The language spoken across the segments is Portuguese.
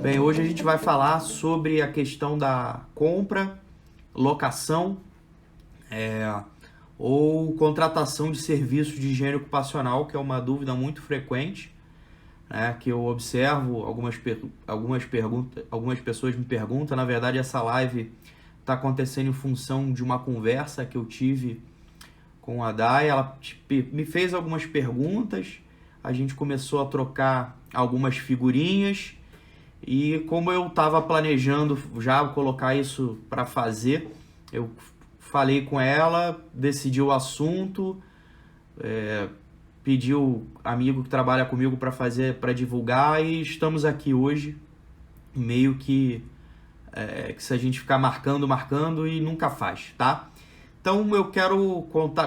Bem, hoje a gente vai falar sobre a questão da compra, locação ou contratação de serviços de higiene ocupacional, que é uma dúvida muito frequente, né, que eu observo. Algumas pessoas me perguntam. Na verdade, essa live está acontecendo em função de uma conversa que eu tive com a Day. Ela me fez algumas perguntas, a gente começou a trocar algumas figurinhas. E como eu estava planejando já colocar isso para fazer, eu falei com ela, decidi o assunto, pedi o amigo que trabalha comigo para divulgar, e estamos aqui hoje, meio que se a gente ficar marcando e nunca faz, tá? Então eu quero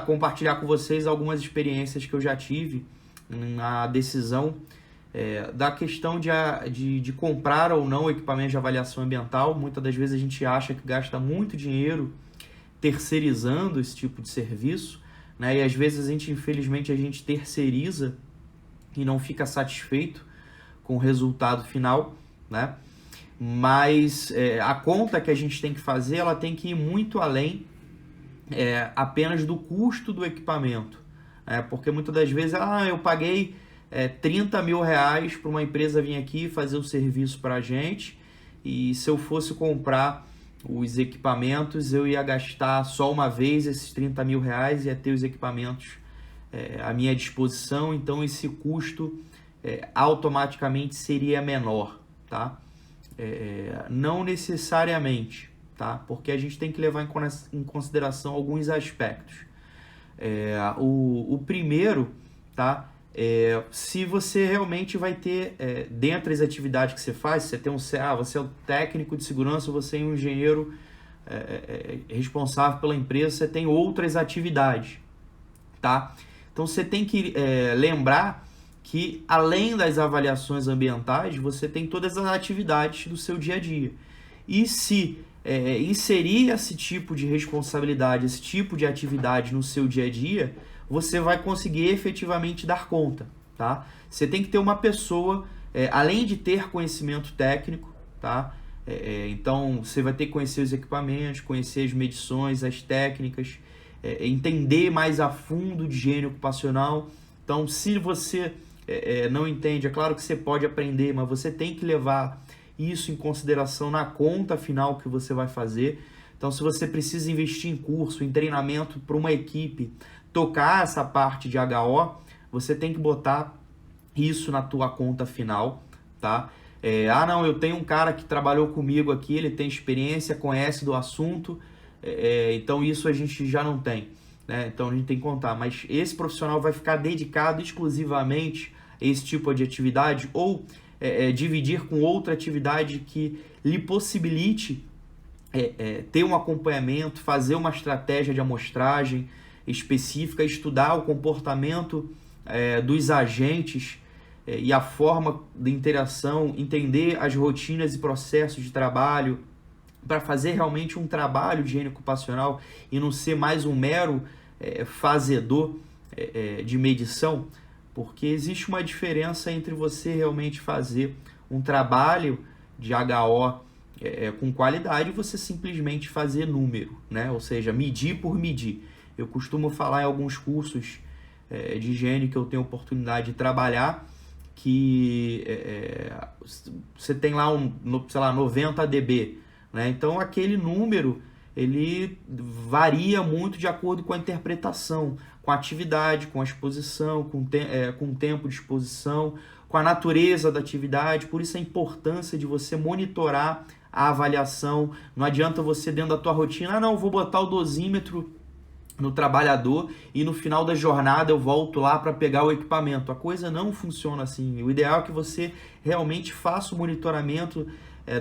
compartilhar com vocês algumas experiências que eu já tive na decisão da questão de comprar ou não equipamento de avaliação ambiental. Muitas das vezes a gente acha que gasta muito dinheiro terceirizando esse tipo de serviço, né? E às vezes infelizmente a gente terceiriza e não fica satisfeito com o resultado final, né? Mas a conta que a gente tem que fazer, ela tem que ir muito além apenas do custo do equipamento, porque muitas das vezes eu paguei 30 mil reais para uma empresa vir aqui fazer o serviço para a gente, e se eu fosse comprar os equipamentos eu ia gastar só uma vez esses 30 mil reais, ia ter os equipamentos à minha disposição, então esse custo automaticamente seria menor, tá? Não necessariamente, tá? Porque a gente tem que levar em consideração alguns aspectos. O primeiro, tá? Se você realmente vai ter, dentre as atividades que você faz, você é um técnico de segurança, você é um engenheiro responsável pela empresa, você tem outras atividades, tá? Então você tem que lembrar que, além das avaliações ambientais, você tem todas as atividades do seu dia a dia. E se inserir esse tipo de responsabilidade, esse tipo de atividade no seu dia a dia, você vai conseguir efetivamente dar conta, tá? Você tem que ter uma pessoa, além de ter conhecimento técnico, tá? Então, você vai ter que conhecer os equipamentos, conhecer as medições, as técnicas, entender mais a fundo de higiene ocupacional. Então, se você não entende, é claro que você pode aprender, mas você tem que levar isso em consideração na conta final que você vai fazer. Então, se você precisa investir em curso, em treinamento para uma equipe tocar essa parte de HO, você tem que botar isso na tua conta final, tá? Não, eu tenho um cara que trabalhou comigo aqui, ele tem experiência, conhece do assunto, então isso a gente já não tem, né? Então a gente tem que contar, mas esse profissional vai ficar dedicado exclusivamente a esse tipo de atividade, ou dividir com outra atividade que lhe possibilite ter um acompanhamento, fazer uma estratégia de amostragem específica, estudar o comportamento dos agentes e a forma de interação, entender as rotinas e processos de trabalho, para fazer realmente um trabalho de higiene ocupacional e não ser mais um mero fazedor de medição, porque existe uma diferença entre você realmente fazer um trabalho de HO com qualidade e você simplesmente fazer número, né? Ou seja, medir por medir. Eu costumo falar em alguns cursos de higiene que eu tenho oportunidade de trabalhar, que você tem lá 90 dB, né? Então aquele número ele varia muito de acordo com a interpretação, com a atividade, com a exposição, com o tempo de exposição, com a natureza da atividade. Por isso a importância de você monitorar a avaliação. Não adianta você, dentro da tua rotina, não, vou botar o dosímetro no trabalhador e no final da jornada eu volto lá para pegar o equipamento. A coisa não funciona assim. O ideal é que você realmente faça o monitoramento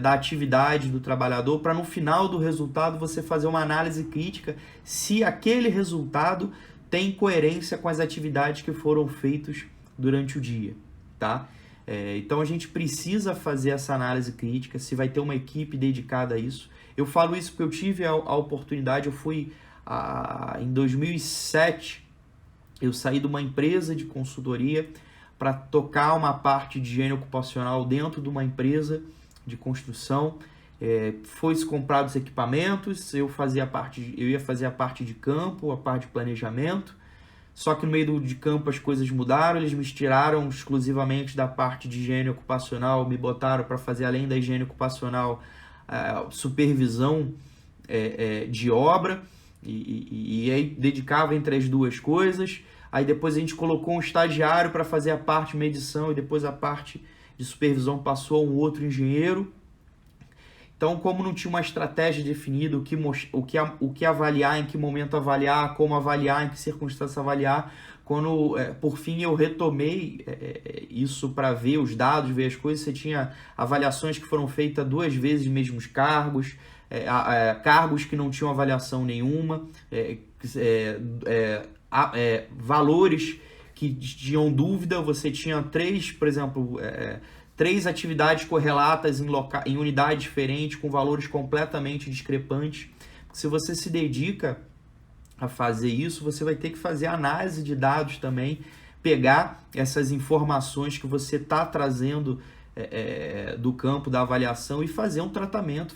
da atividade do trabalhador, para no final do resultado você fazer uma análise crítica se aquele resultado tem coerência com as atividades que foram feitas durante o dia, tá? Então a gente precisa fazer essa análise crítica, se vai ter uma equipe dedicada a isso. Eu falo isso porque eu tive a oportunidade, eu fui em 2007, eu saí de uma empresa de consultoria para tocar uma parte de higiene ocupacional dentro de uma empresa de construção. Foi-se comprado os equipamentos, eu ia fazer a parte de campo, a parte de planejamento. Só que no meio de campo as coisas mudaram, eles me tiraram exclusivamente da parte de higiene ocupacional, me botaram para fazer, além da higiene ocupacional, supervisão de obra, e aí dedicava entre as duas coisas. Aí depois a gente colocou um estagiário para fazer a parte de medição, e depois a parte de supervisão passou a um outro engenheiro. Então, como não tinha uma estratégia definida, o que avaliar, em que momento avaliar, como avaliar, em que circunstância avaliar, quando, por fim, eu retomei isso para ver os dados, ver as coisas, você tinha avaliações que foram feitas 2 vezes mesmos cargos, cargos que não tinham avaliação nenhuma, valores que tinham dúvida, você tinha 3, por exemplo... 3 atividades correlatas em unidades diferentes, com valores completamente discrepantes. Se você se dedica a fazer isso, você vai ter que fazer análise de dados também, pegar essas informações que você está trazendo do campo da avaliação e fazer um tratamento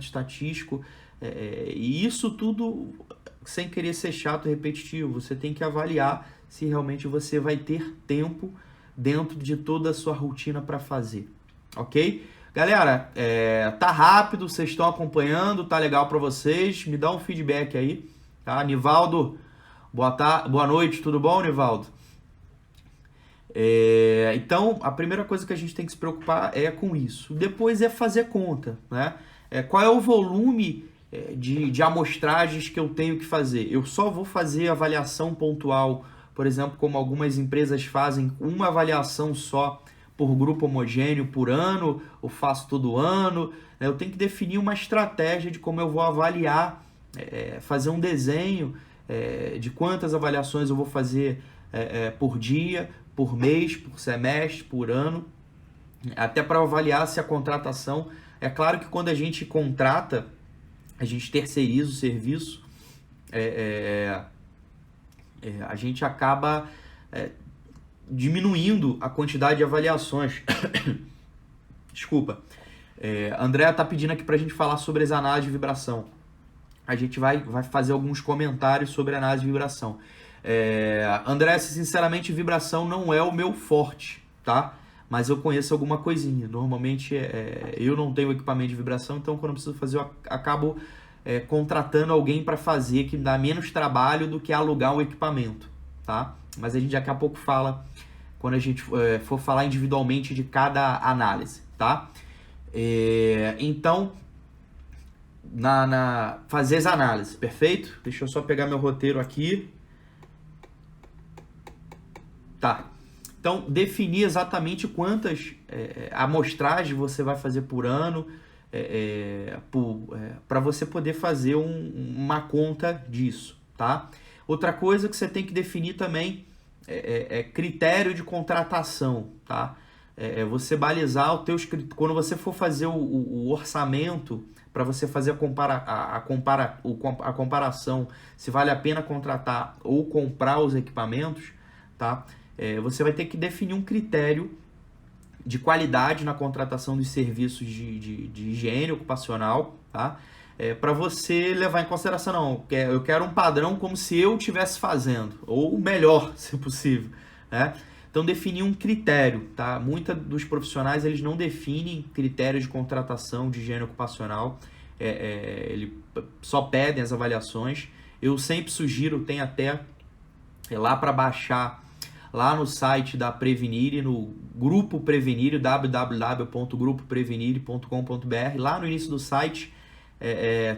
estatístico. E isso tudo sem querer ser chato e repetitivo. Você tem que avaliar se realmente você vai ter tempo dentro de toda a sua rotina para fazer, ok? Galera, tá rápido, vocês estão acompanhando, tá legal para vocês, me dá um feedback aí, tá? Nivaldo, boa noite, tudo bom, Nivaldo? Então, a primeira coisa que a gente tem que se preocupar é com isso. Depois é fazer conta, né? Qual é o volume de amostragens que eu tenho que fazer? Eu só vou fazer avaliação pontual, por exemplo, como algumas empresas fazem, uma avaliação só por grupo homogêneo por ano, ou faço todo ano. Eu tenho que definir uma estratégia de como eu vou avaliar, fazer um desenho de quantas avaliações eu vou fazer por dia, por mês, por semestre, por ano, até para avaliar se a contratação... É claro que quando a gente contrata, a gente terceiriza o serviço, a gente acaba diminuindo a quantidade de avaliações. Desculpa. André está pedindo aqui para a gente falar sobre as análises de vibração. A gente vai fazer alguns comentários sobre a análise de vibração. André, sinceramente, vibração não é o meu forte, tá? Mas eu conheço alguma coisinha. Normalmente, eu não tenho equipamento de vibração, então quando eu preciso fazer, eu acabo... contratando alguém para fazer, que dá menos trabalho do que alugar um equipamento, tá? Mas a gente daqui a pouco fala, quando a gente for falar individualmente de cada análise, tá? Então, fazer as análises, perfeito? Deixa eu só pegar meu roteiro aqui. Tá. Então, definir exatamente quantas amostragens você vai fazer por ano, para você poder fazer uma conta disso, tá? Outra coisa que você tem que definir também critério de contratação, tá? Você balizar quando você for fazer o orçamento, para você fazer a comparação, se vale a pena contratar ou comprar os equipamentos, tá? Você vai ter que definir um critério de qualidade na contratação dos serviços de higiene ocupacional, tá? Para você levar em consideração, não, eu quero um padrão como se eu estivesse fazendo, ou melhor, se possível, né? Então, definir um critério, tá? Muitos dos profissionais, eles não definem critérios de contratação de higiene ocupacional, eles só pedem as avaliações. Eu sempre sugiro, tem até lá para baixar, lá no site da Prevenire, no Grupo Prevenire, www.grupoprevenire.com.br. Lá no início do site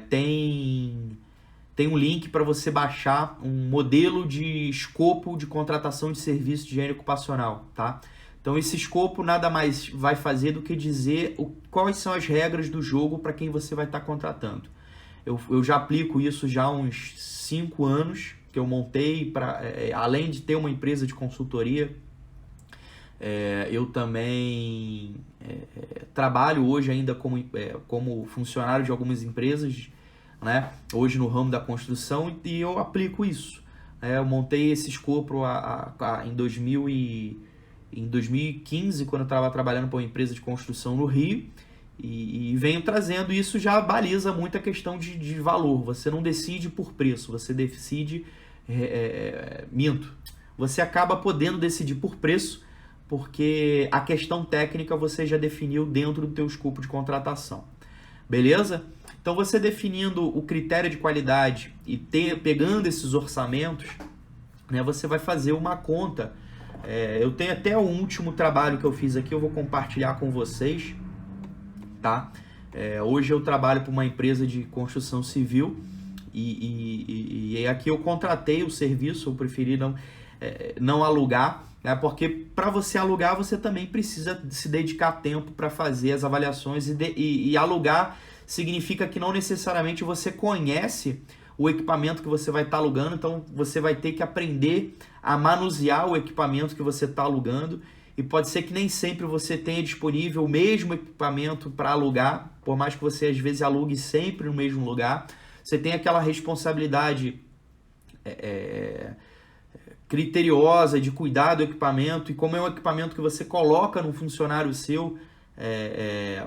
tem um link para você baixar um modelo de escopo de contratação de serviço de higiene ocupacional, tá? Então, esse escopo nada mais vai fazer do que dizer quais são as regras do jogo para quem você vai estar contratando. Eu já aplico isso já há uns 5 anos, que eu montei, além de ter uma empresa de consultoria, eu também trabalho hoje ainda como funcionário de algumas empresas, né? Hoje no ramo da construção, e eu aplico isso. Eu montei esse escopo em 2015, quando eu estava trabalhando para uma empresa de construção no Rio, e venho trazendo. Isso já baliza muito a questão de valor. Você não decide por preço, você decide... minto. Você acaba podendo decidir por preço, porque a questão técnica você já definiu dentro do teu escopo de contratação. Beleza? Então, você definindo o critério de qualidade e pegando esses orçamentos, né, você vai fazer uma conta. Eu tenho até o último trabalho que eu fiz aqui, eu vou compartilhar com vocês. Tá? Hoje eu trabalho para uma empresa de construção civil e aqui eu contratei o serviço, eu preferi não alugar, né? Porque para você alugar você também precisa se dedicar tempo para fazer as avaliações e alugar significa que não necessariamente você conhece o equipamento que você vai estar alugando, então você vai ter que aprender a manusear o equipamento que você está alugando. E pode ser que nem sempre você tenha disponível o mesmo equipamento para alugar, por mais que você às vezes alugue sempre no mesmo lugar. Você tem aquela responsabilidade criteriosa de cuidar do equipamento, e como é um equipamento que você coloca num funcionário seu,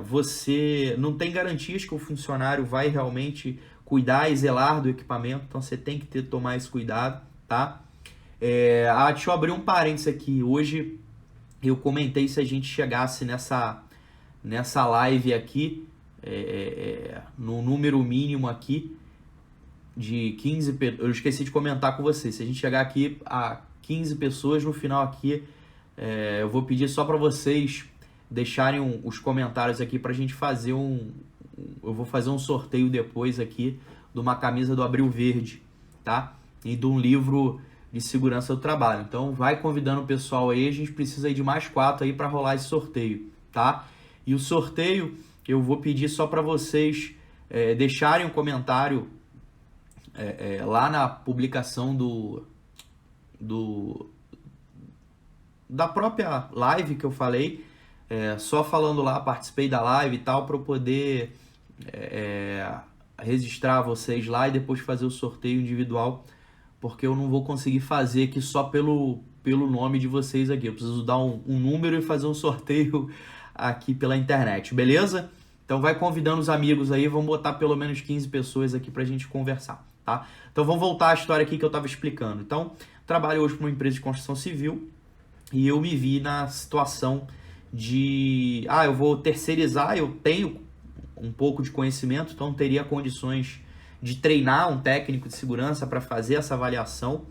você não tem garantias que o funcionário vai realmente cuidar e zelar do equipamento, então você tem que tomar esse cuidado, tá? Deixa eu abrir um parênteses aqui. Hoje eu comentei se a gente chegasse nessa live aqui, no número mínimo aqui de 15, eu esqueci de comentar com vocês, se a gente chegar aqui a 15 pessoas no final aqui, eu vou pedir só para vocês deixarem os comentários aqui para a gente fazer eu vou fazer um sorteio depois aqui de uma camisa do Abril Verde, tá? E de um livro de segurança do trabalho. Então vai convidando o pessoal aí, a gente precisa aí de mais 4 aí para rolar esse sorteio, tá? E o sorteio eu vou pedir só para vocês deixarem um comentário lá na publicação da própria live que eu falei, só falando lá, participei da live e tal, para eu poder registrar vocês lá e depois fazer o sorteio individual, porque eu não vou conseguir fazer aqui só pelo nome de vocês aqui. Eu preciso dar um número e fazer um sorteio aqui pela internet, beleza? Então vai convidando os amigos aí, vamos botar pelo menos 15 pessoas aqui pra gente conversar, tá? Então vamos voltar à história aqui que eu tava explicando. Então, trabalho hoje para uma empresa de construção civil e eu me vi na situação de... eu vou terceirizar, eu tenho um pouco de conhecimento, então teria condições de treinar um técnico de segurança para fazer essa avaliação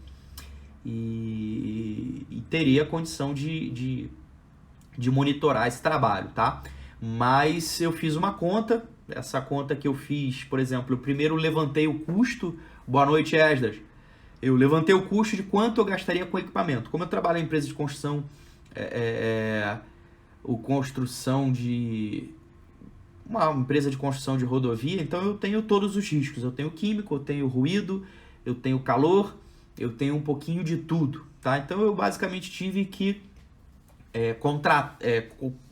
e teria condição de monitorar esse trabalho, tá? Mas eu fiz uma conta, essa conta que eu fiz, por exemplo, eu primeiro levantei o custo. Boa noite, Esdras. Eu levantei o custo de quanto eu gastaria com equipamento. Como eu trabalho em empresa de construção, uma empresa de construção de rodovia, então eu tenho todos os riscos. Eu tenho químico, eu tenho ruído, eu tenho calor, eu tenho um pouquinho de tudo, tá? Então eu basicamente tive que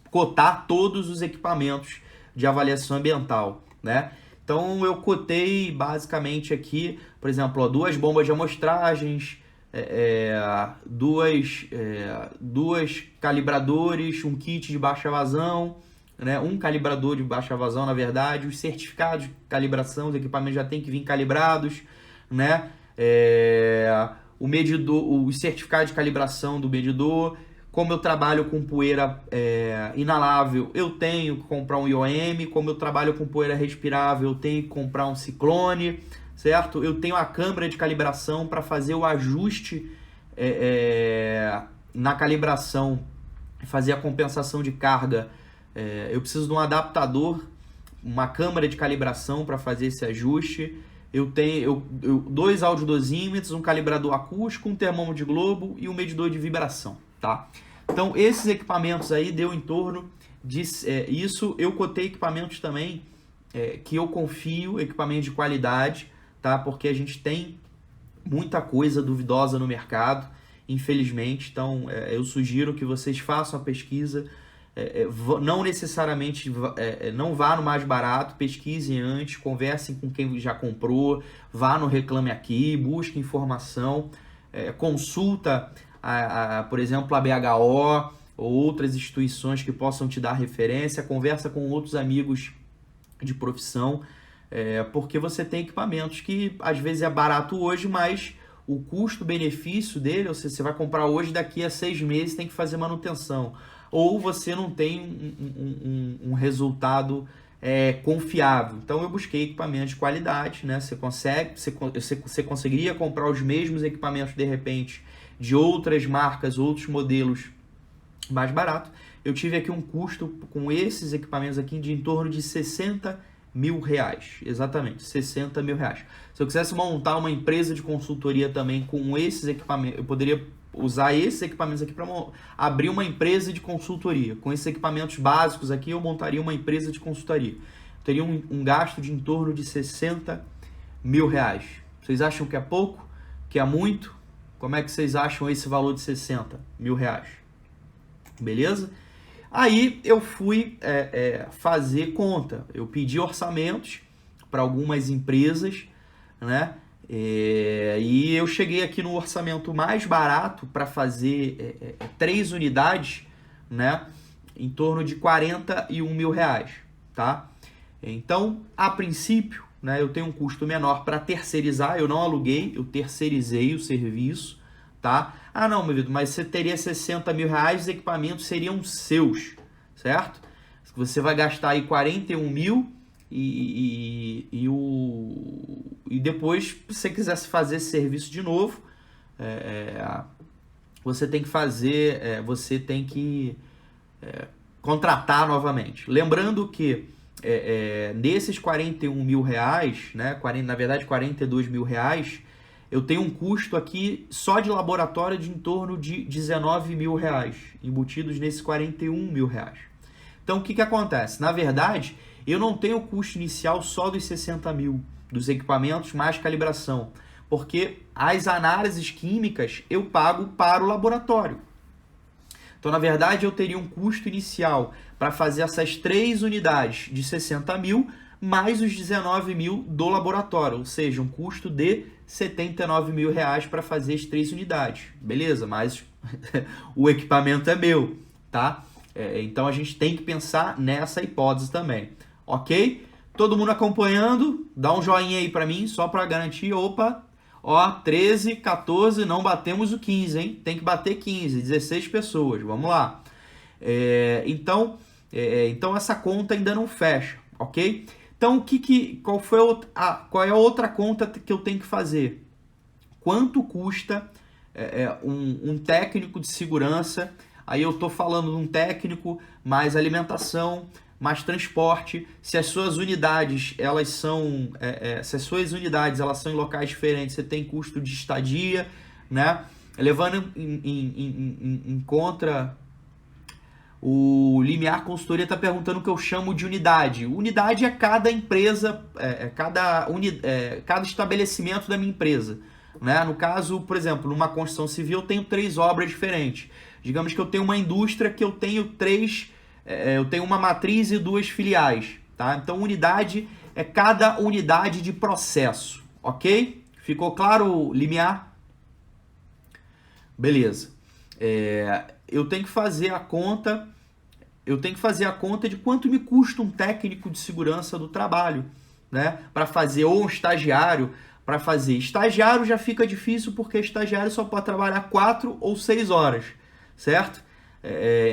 cotar todos os equipamentos de avaliação ambiental, né? Então eu cotei basicamente aqui, por exemplo, 2 bombas de amostragens, 2 calibradores, um kit de baixa vazão, né? Um calibrador de baixa vazão, na verdade, os certificados de calibração dos equipamentos já tem que vir calibrados, né? O medidor, os certificados de calibração do medidor. Como eu trabalho com poeira inalável, eu tenho que comprar um IOM. Como eu trabalho com poeira respirável, eu tenho que comprar um ciclone, certo? Eu tenho a câmara de calibração para fazer o ajuste na calibração, fazer a compensação de carga. Eu preciso de um adaptador, uma câmara de calibração para fazer esse ajuste. Eu tenho 2 audiodosímetros, um calibrador acústico, um termômetro de globo e um medidor de vibração, tá? Então, esses equipamentos aí deu em torno de isso. Eu cotei equipamentos também que eu confio, equipamentos de qualidade, tá? Porque a gente tem muita coisa duvidosa no mercado, infelizmente. Então, eu sugiro que vocês façam a pesquisa. Não necessariamente não vá no mais barato, pesquisem antes, conversem com quem já comprou, vá no Reclame Aqui, busque informação, consulta por exemplo a BHO, ou outras instituições que possam te dar referência, conversa com outros amigos de profissão, porque você tem equipamentos que às vezes é barato hoje, mas o custo-benefício dele, ou seja, você vai comprar hoje, daqui a 6 meses tem que fazer manutenção, ou você não tem um resultado confiável. Então eu busquei equipamentos de qualidade, né? Você conseguiria comprar os mesmos equipamentos de repente de outras marcas, outros modelos mais barato. Eu tive aqui um custo com esses equipamentos aqui de em torno de 60 mil reais, exatamente, 60 mil reais. Se eu quisesse montar uma empresa de consultoria também com esses equipamentos, eu poderia usar esses equipamentos aqui para abrir uma empresa de consultoria. Com esses equipamentos básicos aqui, eu montaria uma empresa de consultoria. Eu teria um gasto de em torno de 60 mil reais. Vocês acham que é pouco? Que é muito? Como é que vocês acham esse valor de 60 mil reais? Beleza? Aí eu fui fazer conta. Eu pedi orçamentos para algumas empresas, né? E eu cheguei aqui no orçamento mais barato para fazer 3 unidades, né? Em torno de 41 mil reais, tá? Então, a princípio, né, eu tenho um custo menor para terceirizar. Eu não aluguei, eu terceirizei o serviço, tá? Ah, não, meu Vitor, mas você teria 60 mil reais, os equipamentos seriam seus, certo? Você vai gastar aí 41 mil e depois, se você quisesse fazer esse serviço de novo, você tem que fazer, você tem que contratar novamente. Lembrando que nesses 41 mil reais, né, na verdade 42 mil reais, eu tenho um custo aqui só de laboratório de em torno de 19 mil reais, embutidos nesses 41 mil reais. Então, o que acontece? Na verdade, eu não tenho o custo inicial só dos 60 mil, dos equipamentos mais calibração, porque as análises químicas eu pago para o laboratório. Então, na verdade, eu teria um custo inicial para fazer essas 3 unidades de 60 mil, mais os 19 mil do laboratório, ou seja, um custo de 79 mil reais para fazer as 3 unidades, beleza? Mas o equipamento é meu, tá? Então a gente tem que pensar nessa hipótese também, ok? Todo mundo acompanhando? Dá um joinha aí para mim, só para garantir. Opa, ó, 13, 14, não batemos o 15, hein? Tem que bater 15, 16 pessoas, vamos lá. Então essa conta ainda não fecha, ok? Então, qual é a outra conta que eu tenho que fazer? Quanto custa um técnico de segurança? Aí eu estou falando de um técnico, mais alimentação, mais transporte. Se as suas unidades elas são em locais diferentes, você tem custo de estadia, né? Levando em conta. O Limiar Consultoria está perguntando o que eu chamo de unidade. Unidade é cada empresa, cada estabelecimento da minha empresa, né? No caso, por exemplo, numa construção civil eu tenho 3 obras diferentes. Digamos que eu tenho uma indústria que eu tenho eu tenho uma matriz e 2 filiais, tá? Então unidade é cada unidade de processo, ok? Ficou claro, Limiar? Beleza. Eu tenho que fazer a conta de quanto me custa um técnico de segurança do trabalho, né? Para fazer, ou um estagiário para fazer. Estagiário já fica difícil porque estagiário só pode trabalhar 4 ou 6 horas, certo?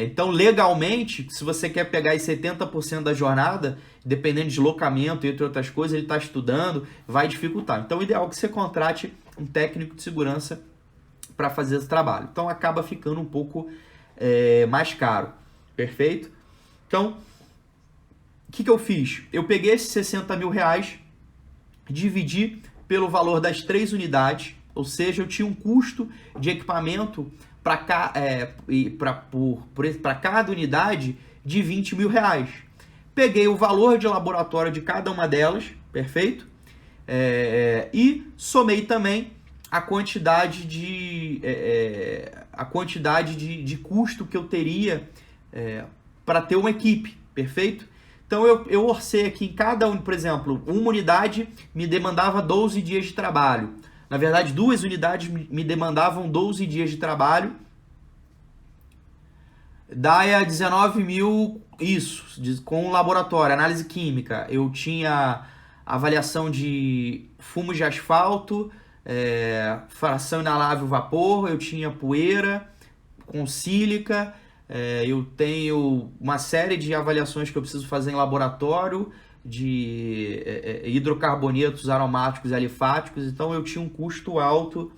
Então, legalmente, se você quer pegar aí 70% da jornada, dependendo de deslocamento e entre outras coisas, ele está estudando, vai dificultar. Então, o ideal é que você contrate um técnico de segurança para fazer esse trabalho. Então acaba ficando um pouco mais caro, perfeito? Então, o que eu fiz? Eu peguei esses 60 mil reais, dividi pelo valor das 3 unidades, ou seja, eu tinha um custo de equipamento para cada unidade de 20 mil reais. Peguei o valor de laboratório de cada uma delas, perfeito? E somei também a quantidade de custo que eu teria para ter uma equipe, perfeito? Então eu orcei aqui em cada um, por exemplo, uma unidade me demandava 12 dias de trabalho. Na verdade, 2 unidades me demandavam 12 dias de trabalho. DAIA 19 mil, isso, com laboratório, análise química. Eu tinha avaliação de fumos de asfalto, fração inalável vapor, eu tinha poeira com sílica, eu tenho uma série de avaliações que eu preciso fazer em laboratório, de hidrocarbonetos aromáticos e alifáticos, então eu tinha um custo alto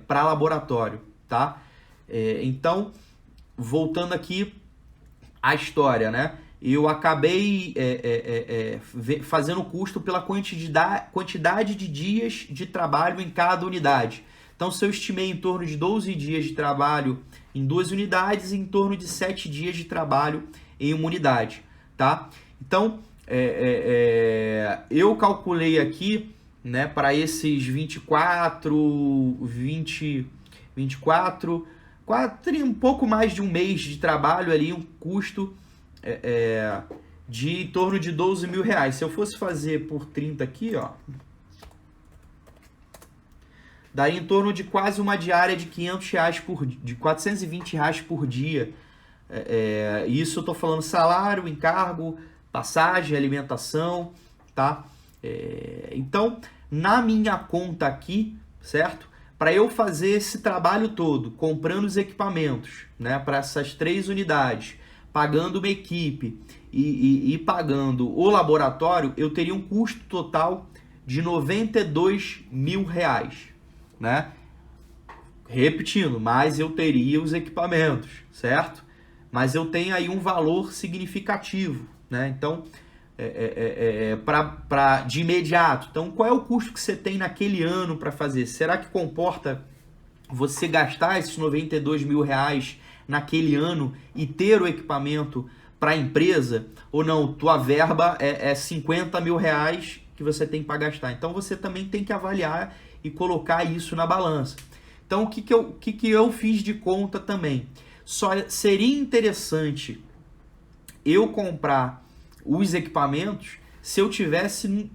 para laboratório, tá? Então, voltando aqui à história, né? Eu acabei fazendo custo pela quantidade de dias de trabalho em cada unidade. Então, se eu estimei em torno de 12 dias de trabalho em 2 unidades, em torno de 7 dias de trabalho em uma unidade, tá? Então, eu calculei aqui, né, para esses 24, um pouco mais de um mês de trabalho ali, um custo de em torno de 12 mil reais. Se eu fosse fazer por 30 aqui, ó, daí em torno de quase uma diária de 500 reais de 420 reais por dia. Isso eu tô falando salário, encargo, passagem, alimentação, tá? Então, na minha conta aqui, certo? Para eu fazer esse trabalho todo, comprando os equipamentos, né, para essas 3 unidades, pagando uma equipe e pagando o laboratório, eu teria um custo total de 92 mil reais, né? Repetindo, mas eu teria os equipamentos, certo? Mas eu tenho aí um valor significativo, né? Então, de imediato. Então, qual é o custo que você tem naquele ano para fazer? Será que comporta você gastar esses 92 mil reais naquele ano e ter o equipamento para a empresa? Ou não, tua verba é 50 mil reais que você tem para gastar. Então, você também tem que avaliar e colocar isso na balança. Então, o que eu fiz de conta também? Só seria interessante eu comprar os equipamentos se eu tivesse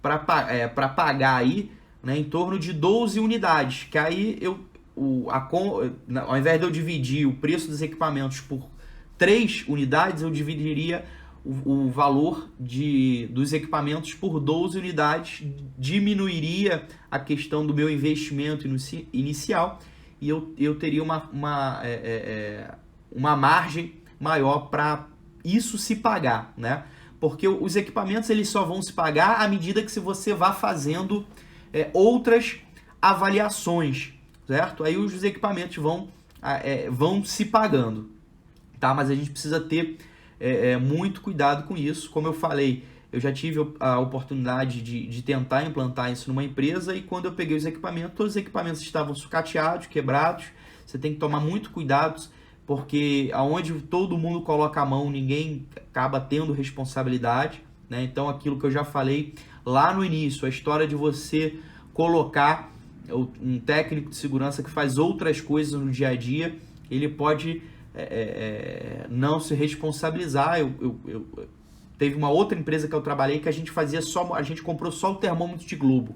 para pagar aí, né, em torno de 12 unidades, que aí ao invés de eu dividir o preço dos equipamentos por 3 unidades, eu dividiria o valor dos equipamentos por 12 unidades, diminuiria a questão do meu investimento inicial e eu teria uma margem maior para isso se pagar, né? Porque os equipamentos eles só vão se pagar à medida que você vá fazendo outras avaliações, certo? Aí os equipamentos vão se pagando, tá? Mas a gente precisa ter muito cuidado com isso. Como eu falei, eu já tive a oportunidade de tentar implantar isso numa empresa e quando eu peguei os equipamentos, todos os equipamentos estavam sucateados, quebrados. Você tem que tomar muito cuidado, porque aonde todo mundo coloca a mão, ninguém acaba tendo responsabilidade, né? Então, aquilo que eu já falei lá no início, a história de você colocar um técnico de segurança que faz outras coisas no dia a dia, ele pode não se responsabilizar. Teve uma outra empresa que eu trabalhei que a gente comprou só o termômetro de globo,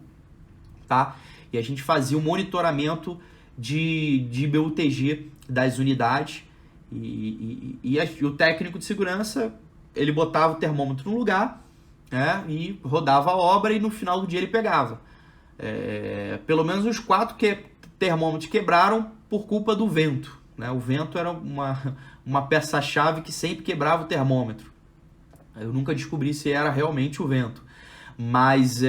tá? E a gente fazia o monitoramento de BUTG das unidades e o técnico de segurança, ele botava o termômetro no lugar, né, e rodava a obra e no final do dia ele pegava. Pelo menos os 4 termômetros quebraram por culpa do vento, né? O vento era uma peça-chave que sempre quebrava o termômetro. Eu nunca descobri se era realmente o vento. Mas,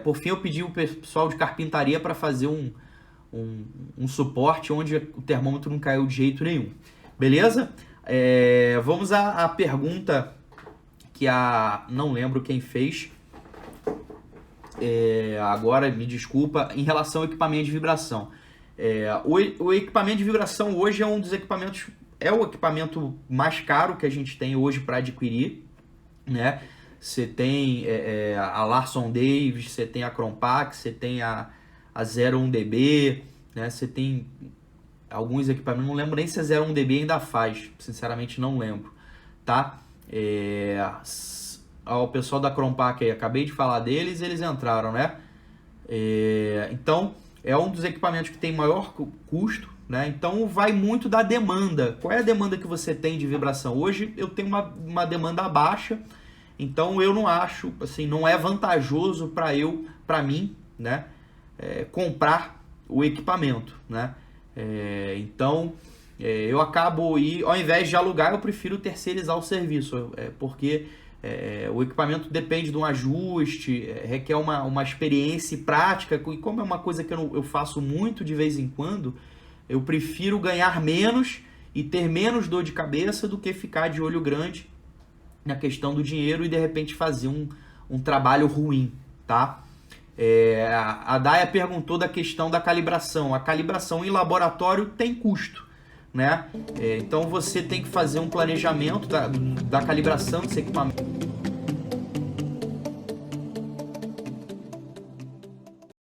por fim, eu pedi o pessoal de carpintaria para fazer um suporte onde o termômetro não caiu de jeito nenhum. Beleza? Vamos à pergunta que não lembro quem fez. Agora, me desculpa, em relação ao equipamento de vibração. O equipamento de vibração hoje é um dos equipamentos, é o equipamento mais caro que a gente tem hoje para adquirir, né? Você tem a Larson Davis, você tem a Crompax, você tem a 01DB, né? Você tem alguns equipamentos, não lembro nem se a 01DB ainda faz, sinceramente não lembro, tá? O pessoal da Crompac aí, acabei de falar deles, eles entraram, né? Então, é um dos equipamentos que tem maior custo, né? Então vai muito da demanda. Qual é a demanda que você tem de vibração? Hoje eu tenho uma demanda baixa, então eu não acho, assim, não é vantajoso para mim, né, comprar o equipamento, né? Então eu acabo, ao invés de alugar, eu prefiro terceirizar o serviço, porque o equipamento depende de um ajuste, requer uma experiência prática, e como é uma coisa que eu faço muito de vez em quando, eu prefiro ganhar menos e ter menos dor de cabeça do que ficar de olho grande na questão do dinheiro e de repente fazer um trabalho ruim, tá? A Daya perguntou da questão da calibração. A calibração em laboratório tem custo, né? Então você tem que fazer um planejamento da calibração desse equipamento.